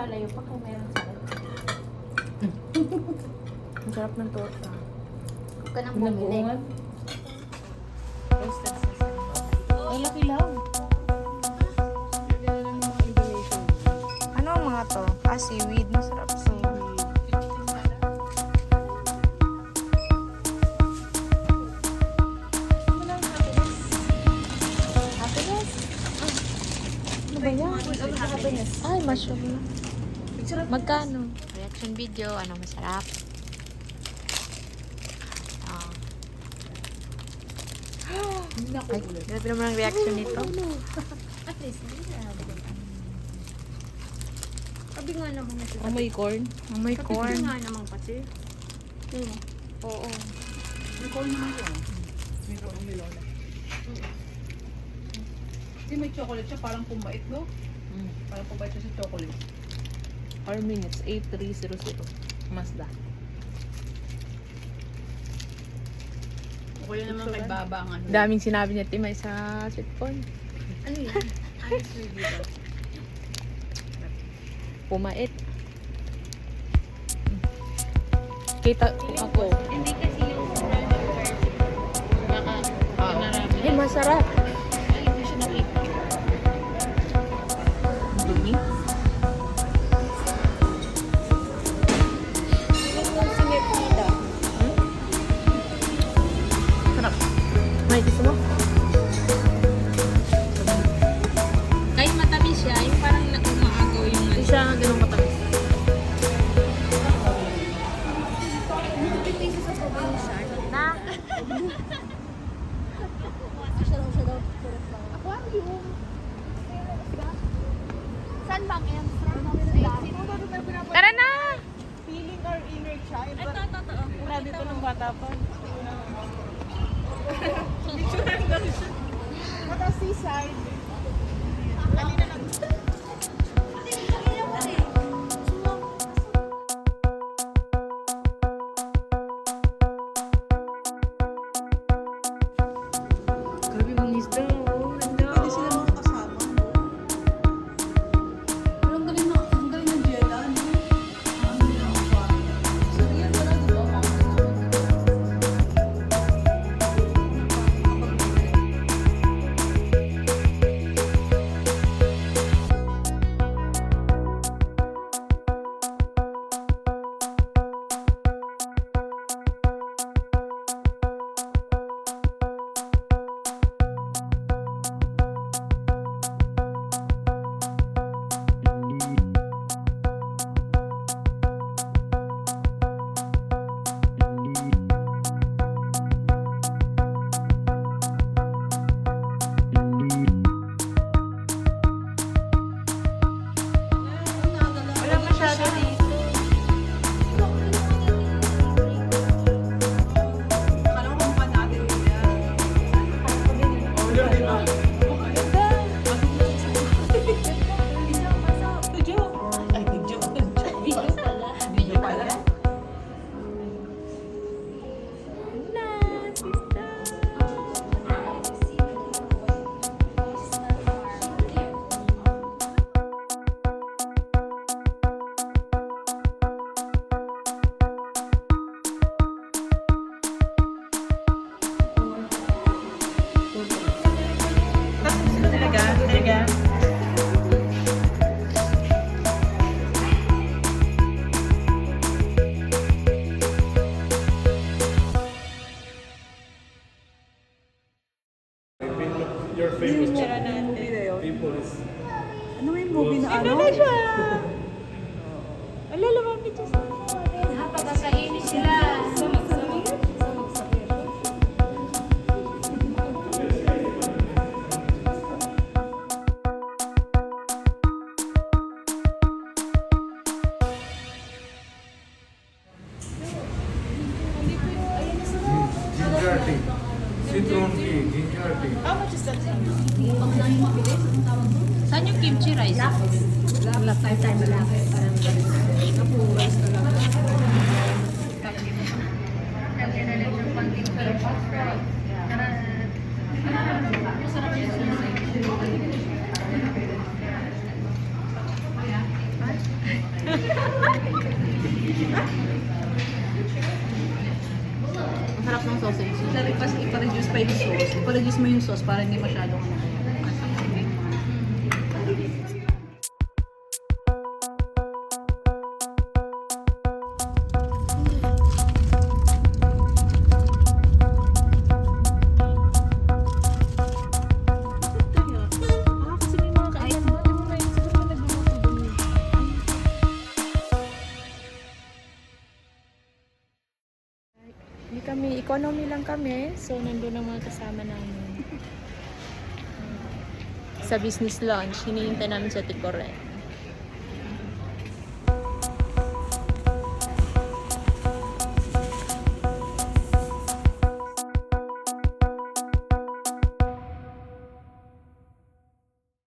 lalayo pa kung meron sakit. Ang sarap ng torta. Huwag ka nang bumili. Ay, laki lang. Ano ang mga to? Ah, seaweed. Masarap seaweed. Happiness? Ano ba yan? Ay, mushroom lang. Magkano? Reaction video, ano masarap? Ay, grabe naman ang reaction nito. At least, hindi na sabi nga naman kasi. Amoy corn. Amoy corn. Sabi nga naman kasi. Oo. May corn naman yun. May corn ng Lola. Kasi may chocolate siya, parang pumait, no? Parang pumait siya sa chocolate. Our minutes, 8300. Mazda. Okay naman kay Baba ang ano. Daming sinabi niya, Timay, sa sitcom. Ano yan? Ayos review ba? Pumait. Kita ako. Hindi kasi yung random version. Baka marami. Ay, masarap. Ay, hindi siya nakita. Dumi. Sarap. May gusto mo? Kahit matamis siya, yung parang umaagaw yung Hindi siya ganun matamis. na. Saan ba yan? Tara na! Feeling our inner child. Ito. Wala dito ng bata pa. What a seaside. Kanina lang. Grabe mong isda. Oh, ganda. Pwede sila mga kasama. Pero ang galing ng Jella, no? Ano yung ako? So, yan pala, di ba? Wala masyado dito. Akala ko mukha natin yan. Ay, video. Video pala. Video pala. Talaga. Your famous Movie na yun. people is Ano yung movie na ano? Wala, lumapit siya sa... Napakasainis sila. ginger tea, citron tea, ginger tea. How much is that? Saan yung kimchi rice? ipa-reduce pa yung sauce. Ipa-reduce mo yung sauce para hindi masyadong ano. Hindi kami, economy lang kami. So, nandun ang mga kasama namin. Sa business lunch, hinihintay namin sa Tikoret.